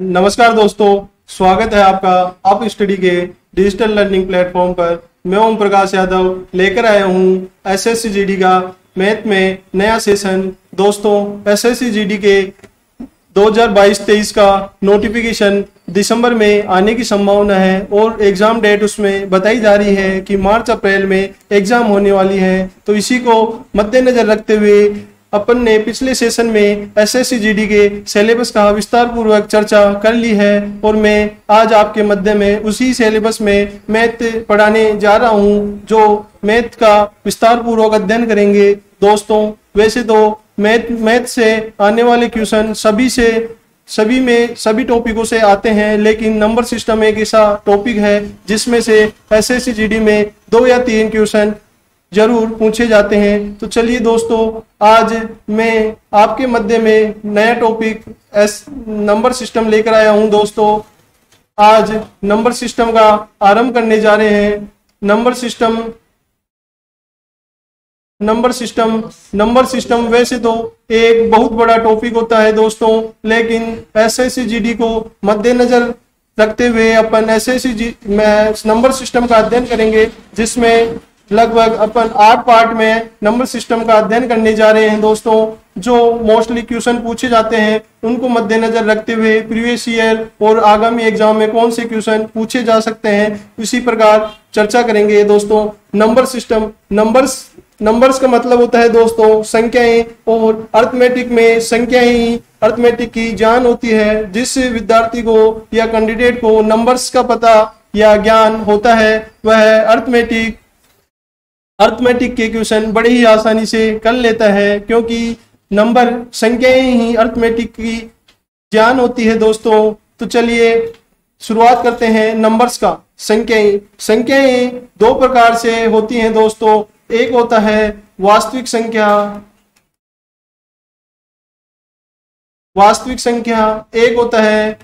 नमस्कार दोस्तों, स्वागत है आपका आप स्टडी के डिजिटल लर्निंग प्लेटफॉर्म पर। मैं ओम प्रकाश यादव लेकर आया हूँ एसएससी जीडी का मैथ में नया सेशन। दोस्तों, एसएससी जीडी के 2022-23 का नोटिफिकेशन दिसंबर में आने की संभावना है और एग्जाम डेट उसमें बताई जा रही है कि मार्च अप्रैल में एग्जाम होने वाली है। तो इसी को मद्देनजर रखते हुए अपन ने पिछले सेशन में एसएससी जीडी के सिलेबस का विस्तार पूर्वक चर्चा कर ली है और मैं आज आपके मध्य में उसी सिलेबस में मैथ पढ़ाने जा रहा हूं, जो मैथ का विस्तार पूर्वक अध्ययन करेंगे। दोस्तों, वैसे तो मैथ से आने वाले क्वेश्चन सभी टॉपिकों से आते हैं, लेकिन नंबर सिस्टम एक ऐसा टॉपिक है जिसमें से एसएससी जीडी में 2 या 3 क्वेश्चन जरूर पूछे जाते हैं। तो चलिए दोस्तों, आज मैं आपके मध्य में नया टॉपिक नंबर सिस्टम लेकर आया हूं। दोस्तों, आज नंबर सिस्टम का आरंभ करने जा रहे हैं। नंबर सिस्टम वैसे तो एक बहुत बड़ा टॉपिक होता है दोस्तों, लेकिन एसएससी जीडी को मद्देनजर रखते हुए अपन एसएससी में नंबर सिस्टम का अध्ययन करेंगे, जिसमें लगभग अपन 8 पार्ट में नंबर सिस्टम का अध्ययन करने जा रहे हैं। दोस्तों, जो मोस्टली क्वेश्चन पूछे जाते हैं उनको मद्देनजर रखते हुए प्रीवियस ईयर और आगामी एग्जाम में कौन से क्वेश्चन पूछे जा सकते हैं, इसी प्रकार चर्चा करेंगे। दोस्तों, नंबर सिस्टम नंबर्स का मतलब होता है दोस्तों संख्याएं, और अर्थमेटिक में संख्याएं ही अर्थमेटिक की जान होती है। जिस विद्यार्थी को या कैंडिडेट को नंबर्स का पता या ज्ञान होता है वह अर्थमेटिक के क्वेश्चन बड़े ही आसानी से कर लेता है, क्योंकि नंबर संख्याएं ही अर्थमेटिक की ज्ञान होती है। दोस्तों, तो चलिए शुरुआत करते हैं नंबर्स का। संख्याएं 2 प्रकार से होती हैं दोस्तों। एक होता है वास्तविक संख्या, एक होता है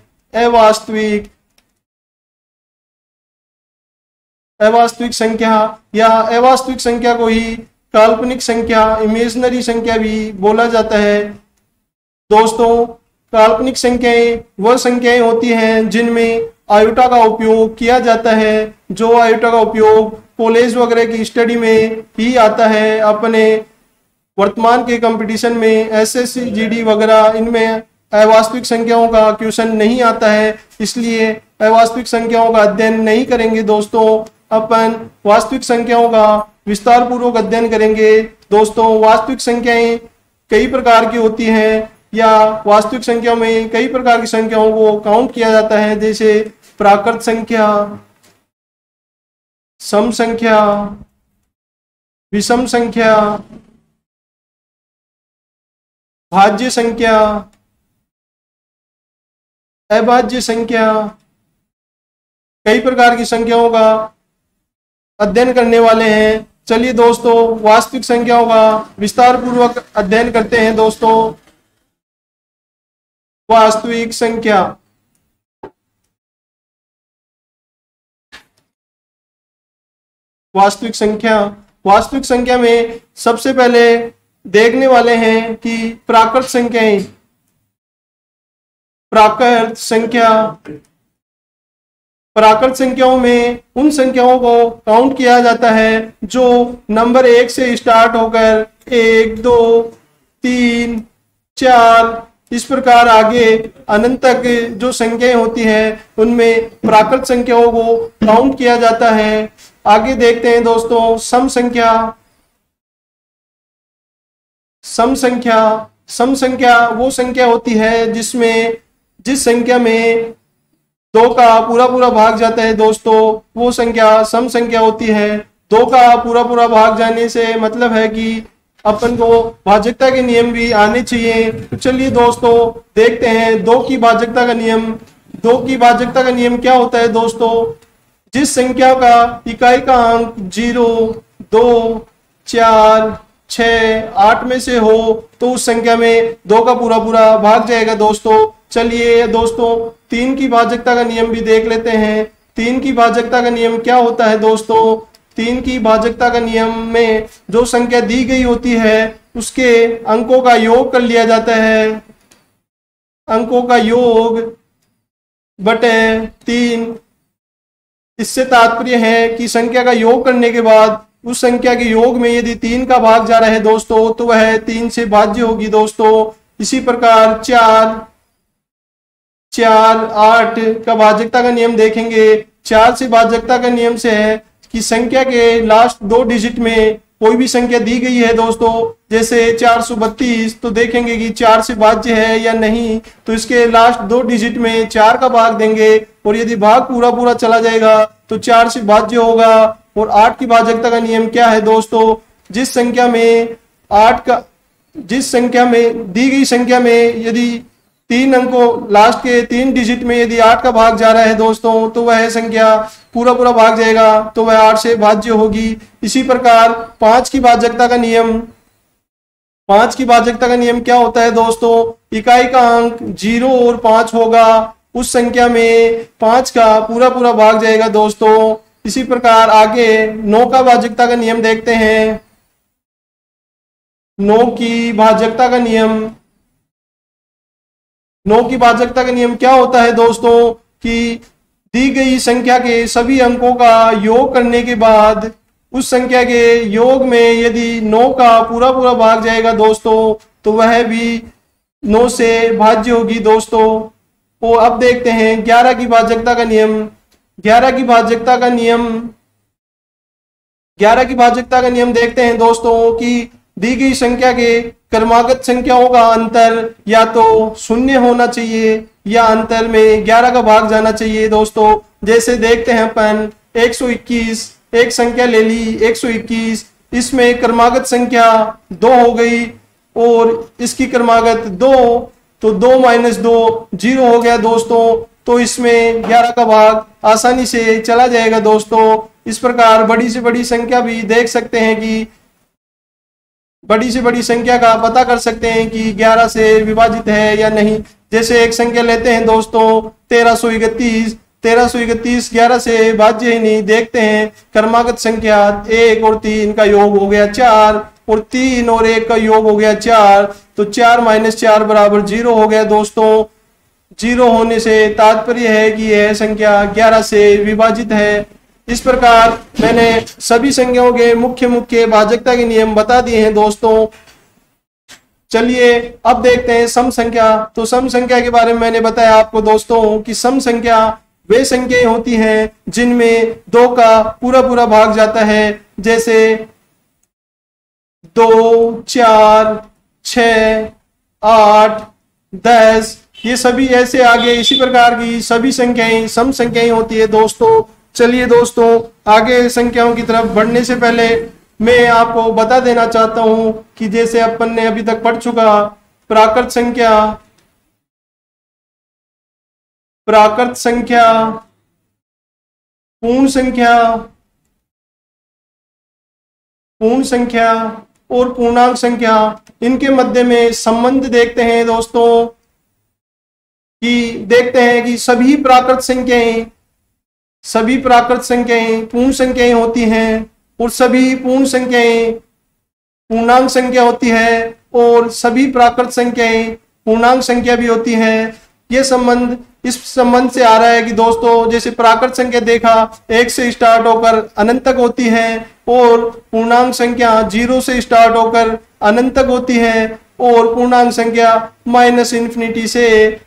अवास्तविक संख्या, या अवास्तविक संख्या को ही काल्पनिक संख्या, इमेजिनरी संख्या भी बोला जाता है। दोस्तों, काल्पनिक संख्याएं वह संख्याएं होती हैं जिनमें आयोटा का उपयोग किया जाता है, जो आयोटा का उपयोग कॉलेज वगैरह की स्टडी में ही आता है। अपने वर्तमान के कंपटीशन में एसएससी जीडी वगैरह इनमें अवास्तविक संख्याओं का क्वेश्चन नहीं आता है, इसलिए अवास्तविक संख्याओं का अध्ययन नहीं करेंगे। दोस्तों, अपन वास्तविक संख्याओं का विस्तार पूर्वक अध्ययन करेंगे। दोस्तों, वास्तविक संख्याएं कई प्रकार की होती हैं, या वास्तविक संख्या में कई प्रकार की संख्याओं को काउंट किया जाता है, जैसे प्राकृत संख्या, सम संख्या, विषम संख्या, भाज्य संख्या, अभाज्य संख्या। कई प्रकार की संख्याओं का अध्ययन करने वाले हैं। चलिए दोस्तों, वास्तविक संख्याओं का विस्तार पूर्वक अध्ययन करते हैं। दोस्तों, वास्तविक संख्या में सबसे पहले देखने वाले हैं कि प्राकृत संख्याओं में उन संख्याओं को काउंट किया जाता है जो नंबर 1 से स्टार्ट होकर 1, 2, 3, 4 इस प्रकार आगे अनंत तक जो संख्याएं होती हैं उनमें प्राकृत संख्याओं को काउंट किया जाता है। आगे देखते हैं दोस्तों सम संख्या वो संख्या होती है जिस संख्या में 2 का पूरा भाग जाता है। दोस्तों, वो संख्या सम संख्या होती है। 2 का पूरा भाग जाने से मतलब है कि अपन को भाजकता के नियम भी आने चाहिए। तो चलिए दोस्तों देखते हैं 2 की भाजकता का नियम क्या होता है। दोस्तों, जिस संख्या का इकाई का अंक 0, 2, 4, 6, 8 में से हो तो उस संख्या में 2 का पूरा भाग जाएगा। दोस्तों, चलिए दोस्तों 3 की भाजकता का नियम भी देख लेते हैं। 3 की भाजकता का नियम क्या होता है। दोस्तों, 3 की भाजकता का नियम में जो संख्या दी गई होती है उसके अंकों का योग कर लिया जाता है। अंकों का योग बटे 3। इससे तात्पर्य है कि संख्या का योग करने के बाद उस संख्या के योग में यदि 3 का भाग जा रहा है दोस्तों तो वह 3 से भाज्य होगी दोस्तों। इसी प्रकार 4, 8 का भाजकता का नियम देखेंगे। 4 से भाजकता का नियम से है कि संख्या के लास्ट 2 डिजिट में कोई भी संख्या दी गई है दोस्तों, जैसे 432, तो देखेंगे कि 4 से भाज्य है या नहीं, तो इसके लास्ट 2 डिजिट में 4 का भाग देंगे और यदि भाग पूरा पूरा चला जाएगा तो 4 से भाज्य होगा। और 8 की भाजकता का नियम क्या है दोस्तों, जिस संख्या में दी गई संख्या में यदि 3 अंकों लास्ट के 3 डिजिट में यदि 8 का भाग जा रहा है दोस्तों तो वह संख्या पूरा पूरा भाग जाएगा, तो वह 8 से भाज्य होगी। इसी प्रकार 5 की भाजकता का नियम क्या होता है दोस्तों, इकाई का अंक 0 और 5 होगा, उस संख्या में 5 का पूरा पूरा भाग जाएगा दोस्तों। इसी प्रकार आगे 9 का भाजकता का नियम देखते हैं। 9 की भाजकता का नियम क्या होता है दोस्तों कि दी गई संख्या के सभी अंकों का योग करने के बाद उस संख्या के योग में यदि 9 का पूरा पूरा भाग जाएगा दोस्तों तो वह भी 9 से भाज्य होगी दोस्तों। और अब देखते हैं 11 की भाजकता का नियम। 11 की भाजकता का नियम देखते हैं दोस्तों कि दी गई संख्या के क्रमागत संख्याओं का अंतर या तो 0 होना चाहिए या अंतर में 11 का भाग जाना चाहिए दोस्तों। जैसे देखते हैं अपन 121, एक संख्या ले ली 121, इसमें क्रमागत संख्या 2 हो गई और इसकी क्रमागत 2, तो 2 - 2 0 हो गया दोस्तों, तो इसमें 11 का भाग आसानी से चला जाएगा दोस्तों। इस प्रकार बड़ी से बड़ी संख्या भी देख सकते हैं कि बड़ी से बड़ी संख्या का पता कर सकते हैं कि 11 से विभाजित है या नहीं। जैसे एक संख्या लेते हैं दोस्तों 1331, 11 से भाज्य ही नहीं। देखते हैं क्रमागत संख्या 1 और 3 का योग हो गया 4 और 3 और 1 का योग हो गया 4, तो 4 - 4 बराबर 0 हो गया दोस्तों। 0 होने से तात्पर्य है कि यह संख्या 11 से विभाजित है। इस प्रकार मैंने सभी संख्याओं के मुख्य भाजकता के नियम बता दिए हैं दोस्तों। चलिए अब देखते हैं सम संख्या। तो सम संख्या के बारे में मैंने बताया आपको दोस्तों कि सम संख्या वे संख्याएं होती हैं जिनमें 2 का पूरा पूरा भाग जाता है, जैसे 2, 4, 6, 8, 10, ये सभी ऐसे आगे इसी प्रकार की सभी संख्याएं सम संख्याएं होती है दोस्तों। चलिए दोस्तों आगे संख्याओं की तरफ बढ़ने से पहले मैं आपको बता देना चाहता हूं कि जैसे अपन ने अभी तक पढ़ चुका प्राकृत संख्या, पूर्ण संख्या और पूर्णांक संख्या, इनके मध्य में संबंध देखते हैं दोस्तों कि सभी प्राकृत संख्याएं पूर्ण संख्याएं होती हैं और सभी पूर्ण संख्याएं पूर्णांक संख्या होती है और सभी प्राकृत संख्याएं पूर्णांक संख्या भी होती है। ये संबंध इस संबंध से आ रहा है कि दोस्तों जैसे प्राकृत संख्या देखा 1 से स्टार्ट होकर अनंत तक होती है और पूर्णांक संख्या 0 से स्टार्ट होकर अनंत तक होती है और पूर्णांक संख्या -∞ से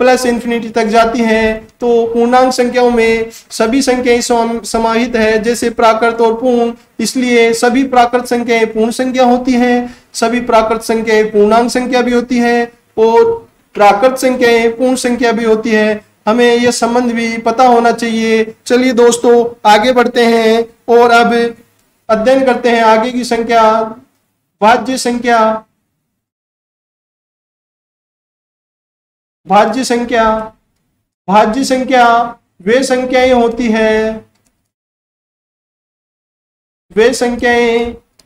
+∞ तक जाती हैं। तो पूर्णांक संख्याओं में सभी संख्याएं समाहित है जैसे प्राकृत और पूर्ण, इसलिए सभी प्राकृत संख्याएं पूर्ण संख्या होती हैं, सभी प्राकृत संख्याएं पूर्णांक संख्या भी होती है और प्राकृत संख्याएं पूर्ण संख्या भी होती है। हमें यह संबंध भी पता होना चाहिए। चलिए दोस्तों आगे बढ़ते हैं और अब अध्ययन करते हैं आगे की संख्या, भाज्य संख्या वे संख्याएं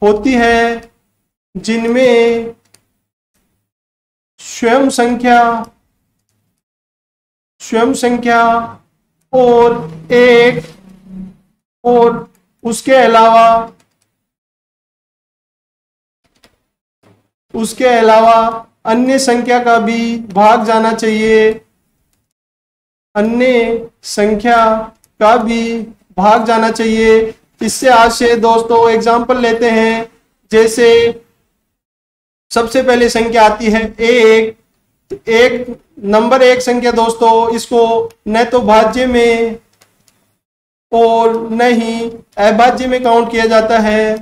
होती है जिनमें स्वयं संख्या और एक और उसके अलावा अन्य संख्या का भी भाग जाना चाहिए। अन्य संख्या का भी भाग जाना चाहिए। इससे आज से दोस्तों एग्जाम्पल लेते हैं। जैसे सबसे पहले संख्या आती है एक। एक नंबर एक संख्या दोस्तों, इसको न तो भाज्य में और न ही अभाज्य में काउंट किया जाता है।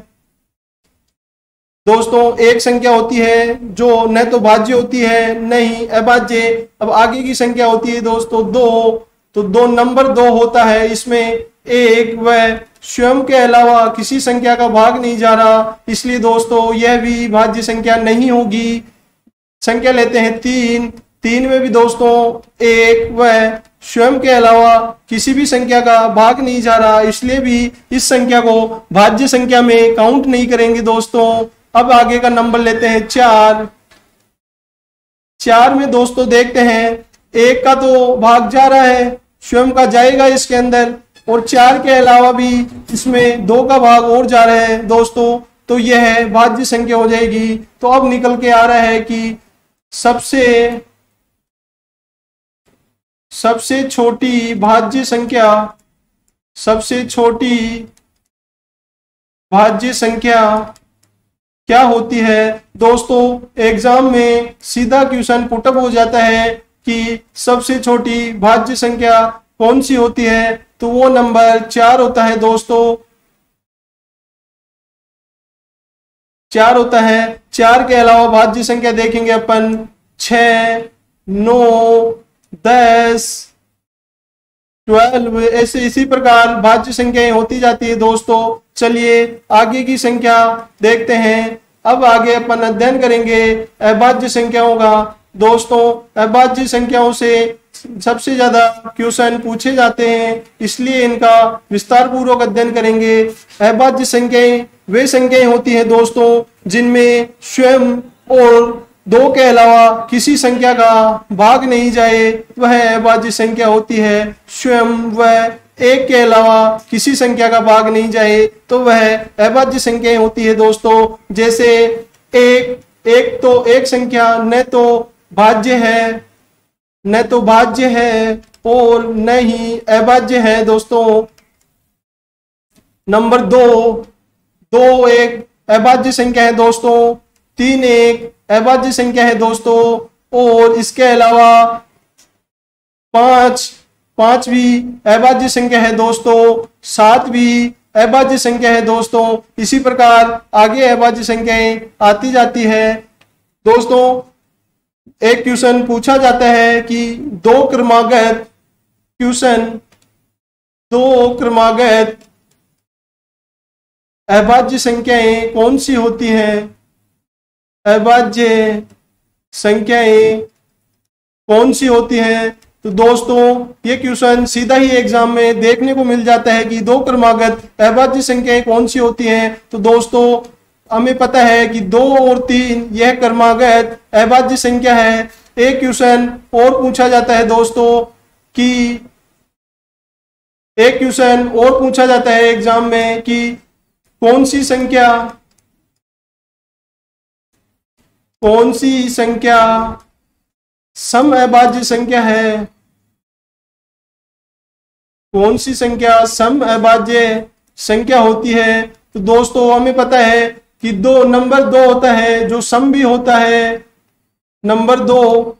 दोस्तों एक संख्या होती है जो न तो भाज्य होती है न ही अभाज्य। अब आगे की संख्या होती है दोस्तों दो, तो दो नंबर दो होता है, इसमें एक व स्वयं के अलावा किसी संख्या का भाग नहीं जा रहा, इसलिए दोस्तों यह भी भाज्य संख्या नहीं होगी। संख्या लेते हैं तीन। तीन में भी दोस्तों एक व स्वयं के अलावा किसी भी संख्या का भाग नहीं जा रहा, इसलिए भी इस संख्या को भाज्य संख्या में काउंट नहीं करेंगे दोस्तों। अब आगे का नंबर लेते हैं चार। चार में दोस्तों देखते हैं एक का तो भाग जा रहा है, स्वयं का जाएगा इसके अंदर, और चार के अलावा भी इसमें दो का भाग और जा रहा है दोस्तों, तो यह भाज्य संख्या हो जाएगी। तो अब निकल के आ रहा है कि सबसे छोटी भाज्य संख्या, सबसे छोटी भाज्य संख्या क्या होती है दोस्तों। एग्जाम में सीधा क्वेश्चन पुटअप हो जाता है कि सबसे छोटी भाज्य संख्या कौन सी होती है, तो वो नंबर चार होता है दोस्तों। चार होता है। चार के अलावा भाज्य संख्या देखेंगे अपन 6, 9, 10, 12, ऐसे इसी प्रकार भाज्य संख्याएं होती जाती है दोस्तों। चलिए आगे की संख्या देखते हैं। अब आगे अपन अध्ययन करेंगे अभाज्य संख्याओं का। दोस्तों अभाज्य संख्याओं से सबसे ज्यादा क्वेश्चन पूछे जाते हैं, इसलिए इनका विस्तार पूर्वक अध्ययन करेंगे। अभाज्य संख्याएं वे संख्याएं होती हैं दोस्तों जिनमें स्वयं और दो के अलावा किसी संख्या का भाग नहीं जाए, वह अभाज्य संख्या होती है। स्वयं व एक के अलावा किसी संख्या का भाग नहीं जाए तो वह अभाज्य संख्या होती है दोस्तों। जैसे एक तो एक संख्या न तो भाज्य है, न तो भाज्य है और न ही अभाज्य है दोस्तों। नंबर दो एक अभाज्य संख्या है दोस्तों। 3 एक अभाज्य संख्या है दोस्तों, और इसके अलावा 5 भी अभाज्य संख्या है दोस्तों। 7 भी अभाज्य संख्या है दोस्तों। इसी प्रकार आगे अभाज्य संख्याएं आती जाती है दोस्तों। एक क्वेश्चन पूछा जाता है कि दो क्रमागत अभाज्य संख्याएं कौन सी होती हैं। अभाज्य संख्याएं कौन सी होती हैं, तो दोस्तों ये क्वेश्चन सीधा ही एग्जाम में देखने को मिल जाता है कि दो क्रमागत अभाज्य संख्याएं कौन सी होती हैं। तो दोस्तों हमें पता है कि 2 और 3 यह क्रमागत अभाज्य संख्या है। एक क्वेश्चन और पूछा जाता है दोस्तों कि एक क्वेश्चन और पूछा जाता है एग्जाम में कि कौन सी संख्या सम अभाज्य संख्या है। कौन सी संख्या सम अभाज्य संख्या होती है। तो दोस्तों हमें पता है कि नंबर 2 होता है जो सम भी होता है, नंबर 2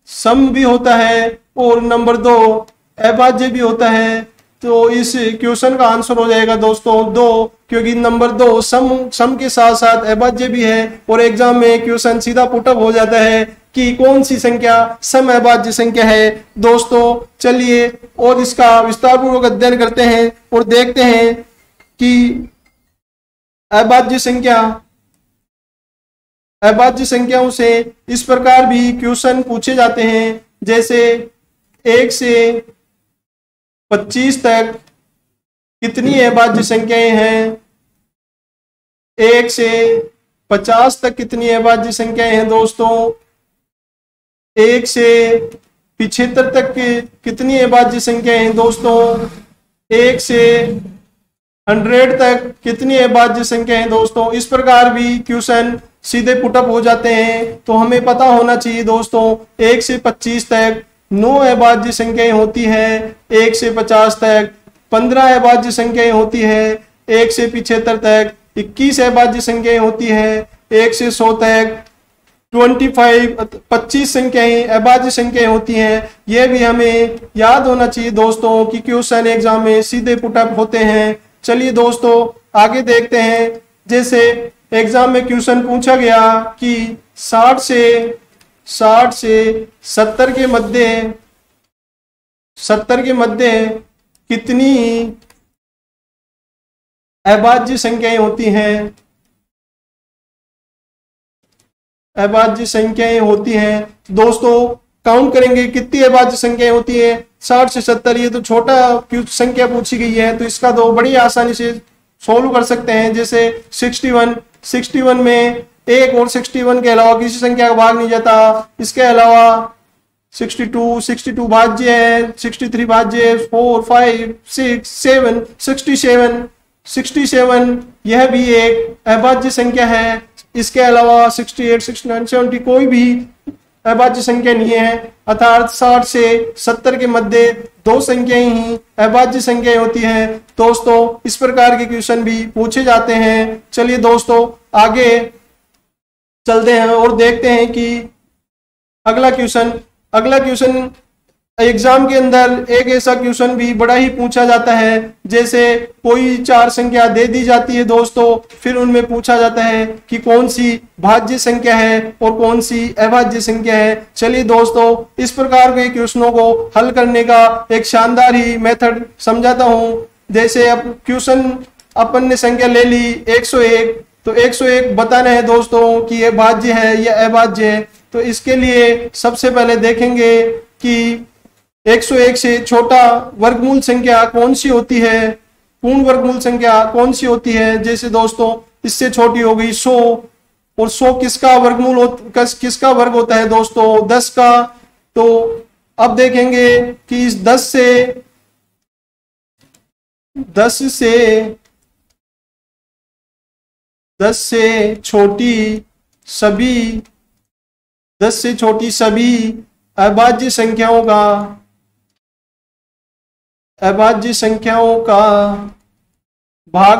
सम भी होता है और नंबर 2 अभाज्य भी होता है। तो इस क्वेश्चन का आंसर हो जाएगा दोस्तों 2, क्योंकि नंबर 2 सम के साथ साथ अभाज्य भी है, और एग्जाम में क्वेश्चन सीधा पुटअप हो जाता है कि कौन सी संख्या सम अभाज्य संख्या है। दोस्तों चलिए और इसका विस्तार पूर्वक अध्ययन करते हैं और देखते हैं कि अभाज्य संख्याओं से इस प्रकार भी क्वेश्चन पूछे जाते हैं। जैसे 1 से 25 तक कितनी अभाज्य संख्याएं हैं। 1 से 50 तक कितनी अभाज्य संख्याएं हैं दोस्तों। 1 से 75 तक कितनी अभाज्य संख्याएं हैं दोस्तों। 1 से 100 तक कितनी अभाज्य संख्या है दोस्तों। इस प्रकार भी क्वेश्चन सीधे पुटअप हो जाते हैं। तो हमें पता होना चाहिए दोस्तों 1 से 25 तक 9 अभाज्य संख्याएं होती है 1 से 50 तक, 15 अभाज्य संख्याएं होती है 1 से 75 तक, 21 अभाज्य संख्याएं होती है 1 से 100 तक, 25 संख्याएं अभाज्य संख्याएं होती हैं। यह भी हमें याद होना चाहिए दोस्तों कि क्वेश्चन एग्जाम में सीधे पुटअप होते हैं। चलिए दोस्तों आगे देखते हैं। जैसे एग्जाम में क्वेश्चन पूछा गया कि 60 से 70 के मध्य कितनी अभाज्य संख्याएं होती हैं, अभाज्य संख्याएं होती हैं। दोस्तों काउंट करेंगे कितनी अभाज्य संख्याएं होती है। 60 से 70 ये तो छोटा संख्या पूछी गई है, तो इसका तो बड़ी आसानी से सोल्व कर सकते हैं। जैसे 61 में 1 और 61 के अलावा किसी संख्या का भाग नहीं जाता। इसके अलावा 62 भाज्य है, 63 भाज्य है, 4 5 6 7 67 यह भी एक अभाज्य संख्या है। इसके अलावा 68 69 70 कोई भी अभाज्य संख्या नहीं है। अर्थात 60 से 70 के मध्य 2 संख्याएं ही अभाज्य संख्याएं होती है। दोस्तों इस प्रकार के क्वेश्चन भी पूछे जाते हैं। चलिए दोस्तों आगे चलते हैं और देखते हैं कि अगला क्वेश्चन एग्जाम के अंदर एक ऐसा क्वेश्चन भी बड़ा ही पूछा जाता है। जैसे कोई 4 संख्या दे दी जाती है दोस्तों, फिर उनमें पूछा जाता है कि कौन सी भाज्य संख्या है और कौन सी अभाज्य संख्या है। चलिए दोस्तों इस प्रकार के क्वेश्चनों को हल करने का एक शानदार ही मेथड समझाता हूं। जैसे अब क्वेश्चन अपन ने संख्या ले ली 101, तो 101 बताना है दोस्तों कि यह भाज्य है या अभाज्य है। तो इसके लिए सबसे पहले देखेंगे कि 101 से छोटा वर्गमूल संख्या कौन सी होती है, पूर्ण वर्गमूल संख्या कौन सी होती है। जैसे दोस्तों इससे छोटी हो गई 100, और 100 किसका किसका वर्ग होता है दोस्तों, 10 का। तो अब देखेंगे कि इस 10 से छोटी सभी अभाज्य संख्याओं का भाग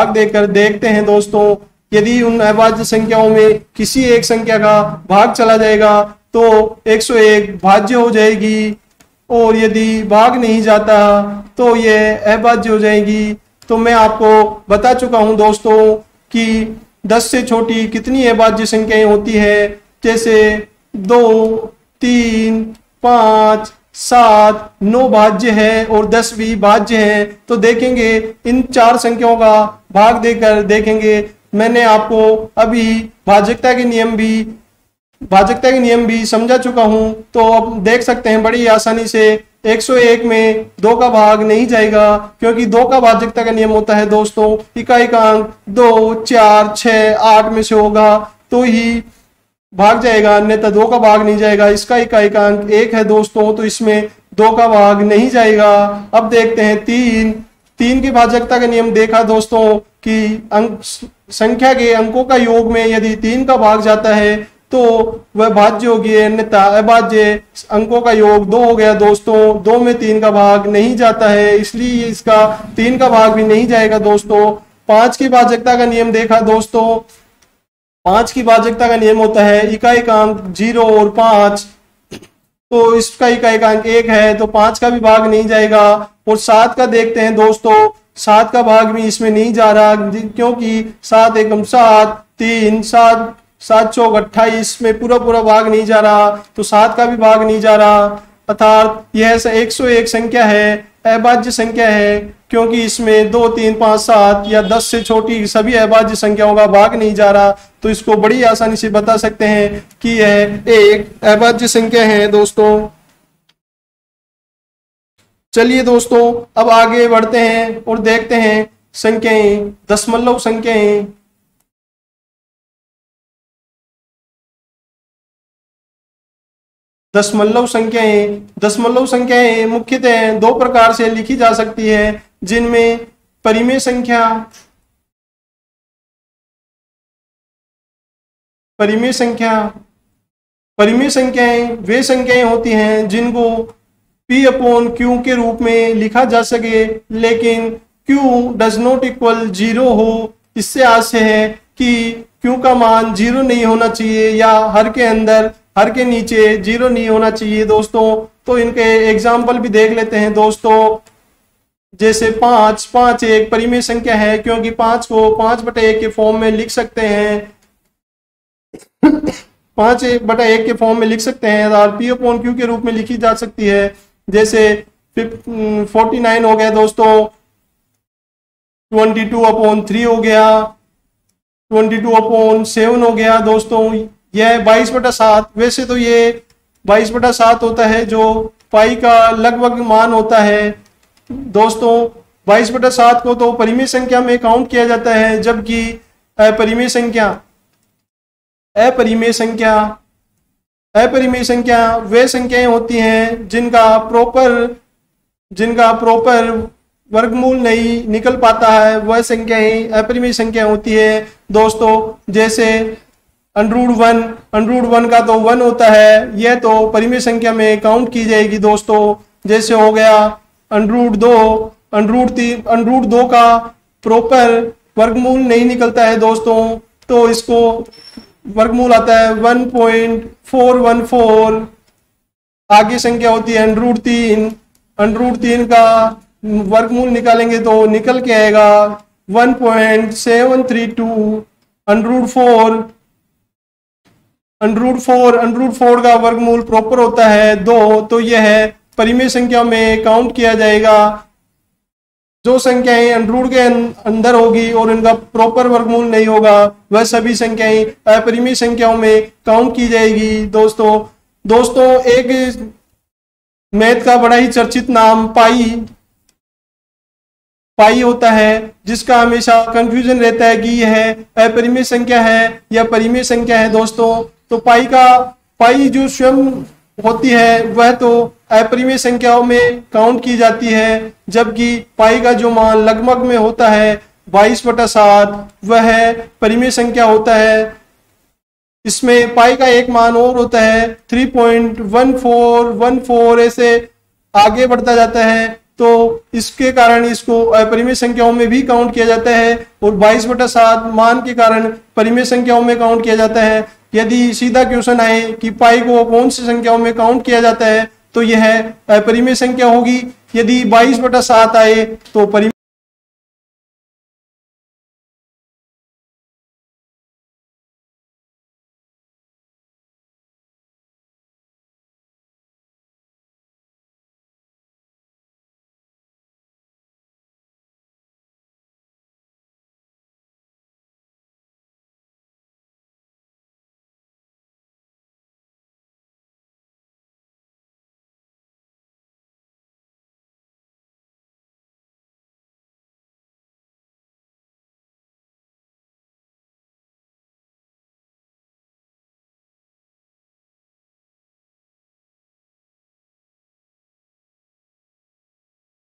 देकर देखते हैं दोस्तों। यदि उन अभाज्य संख्याओं में किसी एक संख्या का भाग चला जाएगा तो 101 भाज्य हो जाएगी, और यदि भाग नहीं जाता तो यह अभाज्य हो जाएगी। तो मैं आपको बता चुका हूं दोस्तों कि 10 से छोटी कितनी अभाज्य संख्याएं होती है। जैसे 2 3 5 7 9 भाज्य है और 10 भी भाज्य है। तो देखेंगे इन 4 संख्याओं का भाग देकर देखेंगे। मैंने आपको अभी भाजकता के नियम भी समझा चुका हूं। तो अब देख सकते हैं बड़ी आसानी से 101 में 2 का भाग नहीं जाएगा, क्योंकि 2 का भाजकता का नियम होता है दोस्तों इकाई का अंक 2 4 6 8 में से होगा तो ही भाग जाएगा, अन्यथा 2 का भाग नहीं जाएगा। इसका इकाई का अंक 1 है दोस्तों, तो इसमें 2 का भाग नहीं जाएगा। अब देखते हैं 3 की भाजकता का नियम देखा दोस्तों कि अंक संख्या के अंकों का योग में यदि 3 का भाग जाता है तो वह भाज्य होगी, अन्यथा अभाज्य। अंकों का योग 2 हो गया दोस्तों, 2 में 3 का भाग नहीं जाता है, इसलिए इसका 3 का भाग भी नहीं जाएगा दोस्तों। 5 की भाजकता का नियम देखा दोस्तों। 5 की भाजकता का नियम होता है इकाई का अंक 0 और 5, तो इसका इकाई का अंक 1 है, तो 5 का भी भाग नहीं जाएगा। और 7 का देखते हैं दोस्तों, 7 का भाग भी इसमें नहीं जा रहा, क्योंकि 7 एकम 7 3 7 7 चौक 28 में पूरा भाग नहीं जा रहा, तो 7 का भी भाग नहीं जा रहा। अर्थात यह 101 संख्या है, अभाज्य संख्या है, क्योंकि इसमें 2 3 5 7 या 10 से छोटी सभी अभाज्य संख्याओं का भाग नहीं जा रहा। तो इसको बड़ी आसानी से बता सकते हैं कि यह एक अभाज्य संख्या है दोस्तों। चलिए दोस्तों अब आगे बढ़ते हैं और देखते हैं संख्याएं, दशमलव संख्याएं। दशमलव संख्याएं मुख्यतः 2 प्रकार से लिखी जा सकती है, जिनमें परिमेय संख्या परिमेय संख्याएं वे संख्याएं होती हैं जिनको P अपॉन Q के रूप में लिखा जा सके, लेकिन Q डज नॉट इक्वल 0 हो। इससे आशय है कि Q का मान 0 नहीं होना चाहिए या हर के अंदर हर के नीचे 0 नहीं होना चाहिए दोस्तों। तो इनके एग्जाम्पल भी देख लेते हैं दोस्तों। जैसे 5 एक परिमेय संख्या है, क्योंकि 5 को 5/1 के फॉर्म में लिख सकते हैं 5/1 के फॉर्म में लिख सकते हैं और P अपॉन Q के रूप में लिखी जा सकती है। जैसे 49 हो गया दोस्तों, 22/3 हो गया, 22/7 हो गया दोस्तों। यह 22/7, वैसे तो ये 22/7 होता है जो पाई का लगभग मान होता है दोस्तों। 22/7 को तो परिमेय संख्या में काउंट किया जाता है, जबकि अपरिमेय संख्या वे संख्याएं होती हैं जिनका प्रॉपर वर्गमूल नहीं निकल पाता है, वह संख्याएं अपरिमेय संख्या होती है दोस्तों। जैसे √1 का तो 1 होता है, यह तो परिमेय संख्या में काउंट की जाएगी दोस्तों। जैसे हो गया √2 का प्रॉपर वर्गमूल नहीं निकलता है दोस्तों, तो इसको वर्गमूल आता है 1.414। आगे संख्या होती है √3 का वर्गमूल निकालेंगे तो निकल के आएगा 1.732। √4 का वर्गमूल प्रॉपर होता है 2, तो यह परिमेय संख्या में काउंट किया जाएगा। जो संख्याएं √ के अंदर होगी और इनका प्रॉपर वर्गमूल नहीं होगा, वह सभी संख्याएं अपरिमेय संख्याओं में काउंट की जाएगी दोस्तों। एक मैथ का बड़ा ही चर्चित नाम पाई होता है, जिसका हमेशा कंफ्यूजन रहता है कि यह अपरिमेय संख्या है या परिमेय संख्या है दोस्तों। तो पाई जो स्वयं होती है वह तो अपरिमेय संख्याओं में काउंट की जाती है, जबकि पाई का जो मान लगभग में होता है 22/7 वह परिमेय संख्या होता है। इसमें पाई का एक मान और होता है 3.1414, ऐसे आगे बढ़ता जाता है, तो इसके कारण इसको अपरिमेय संख्याओं में भी काउंट किया जाता है और 22/7 मान के कारण परिमेय संख्याओं में काउंट किया जाता है। यदि सीधा क्वेश्चन आए कि पाई को कौन सी संख्याओं में काउंट किया जाता है, तो यह अपरिमेय संख्या होगी। यदि 22/7 आए तो परिमेय